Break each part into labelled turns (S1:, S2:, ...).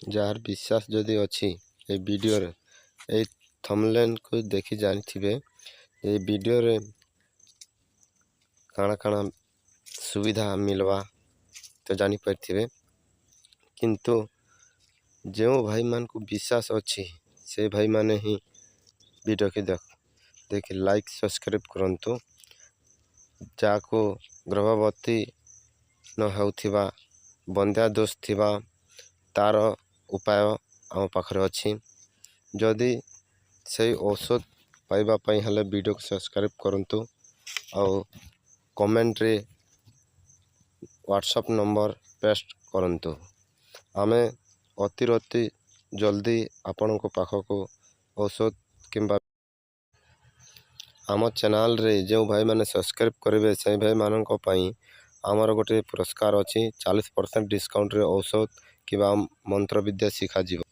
S1: Jar विश्वास जदि अच्छी ए वीडियो ए थंबनेल को देखि जानिथिबे ए वीडियो रे काଣା काଣା सुविधा मिलवा तो जानी पारथिबे। किंतु जो भाई मान को विश्वास अच्छी से भाई माने ही वीडियो के देखि लाइक सब्सक्राइब करंतु। जाको गर्भवती न होथिबा बंध्या दोष थिबा तार उपाय आम पाखरे अच्छी। जदि से औषध पाइबा पई हले वीडियो को सब्सक्राइब करंतु और कमेंट रे व्हाट्सएप नंबर पेस्ट करंतु। आमे अति जल्दी आपण को पाख को औषध किंबा आम चैनल रे जो भाई माने सब्सक्राइब करेंगे से भाई मान आमर गोटे पुरस्कार अच्छी 40% डिस्काउंट रे औषध कि मंत्र विद्या शिखा जीव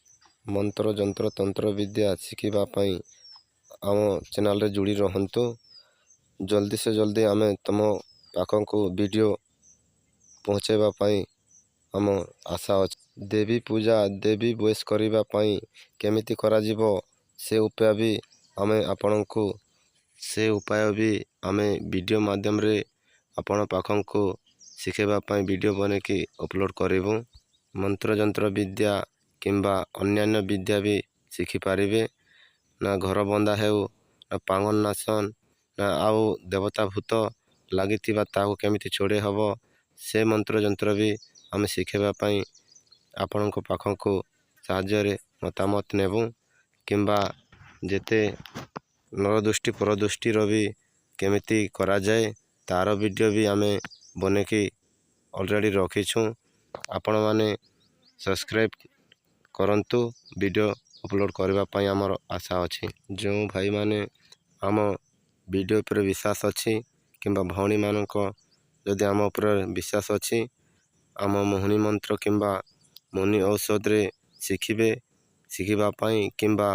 S1: मंत्र जंत्र तंत्र विद्या शिखापी आम चैनल रे जुड़ी रहंतु। जल्दी से जल्दी आम तुम पाखन को वीडियो पहुँचेबापी आम आशा अच्छी। देवी पूजा देवी बयस करने केमिति करा जीवो से उपाय भी आम आपण को से उपाय भी आम वीडियो माध्यम रे आपण पाखन को शिखेबापी वीडियो बने कि अपलोड करूँ। मंत्र जंत्र विद्या किंबा अन्यान्य विद्या भी शिखिपारे ना घर बंदा है ना पांगन नाशन ना आउ देवता भूत लगी केमिति छोड़े हम से मंत्र जंत्र भी आम शिखेबापी आपण पाखन को साहाय्य मतामत नेबू। किंबा जेते नरदृष्टि परदृष्टि भी केमिति करा जाए तार वीडियो भी आम बने कि ऑलरेडी रखीछू। आपण माने सब्सक्राइब करंतु वीडियो अपलोड करने आमर आशा अच्छी। जो भाई माने आम वीडियो पर विश्वास अच्छी किंबा भौणी मानक जदि आम उपर विश्वास अच्छी आम मोहिनी मंत्र किंबा मोहिनी औषध रे शिखिबापी किंबा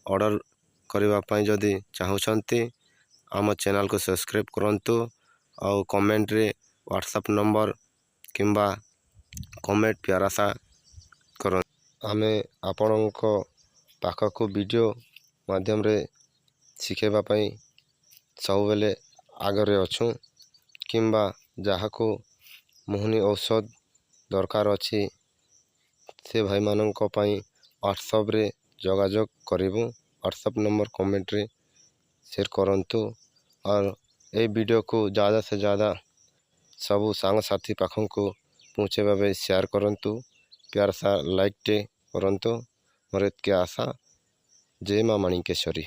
S1: ऑर्डर करने जदि चाहूँगी आम चैनल को सब्सक्राइब करंतु और कमेंट रे व्हाट्सएप नंबर किंबा कमेंट प्यारा सा कर। आमे आपण पाख को वीडियो माध्यम रे शिखेबापी सब बेले आगरे अच्छू। किंबा जहाँ को मोहिनी औषध दरकार अच्छी से भाई मानक व्हाट्सएप रे जोगाजोग करूँ। व्हाट्सएप नंबर कमेंट रे शेयर करंतु और ये वीडियो को ज़्यादा से ज़्यादा सबू सांग साथी पाखों को पहुँचेबा बे शेयर करंतु प्यार सा लाइक टे करंतु। मोर एतके आशा। जय मां माणिकेश्वरी।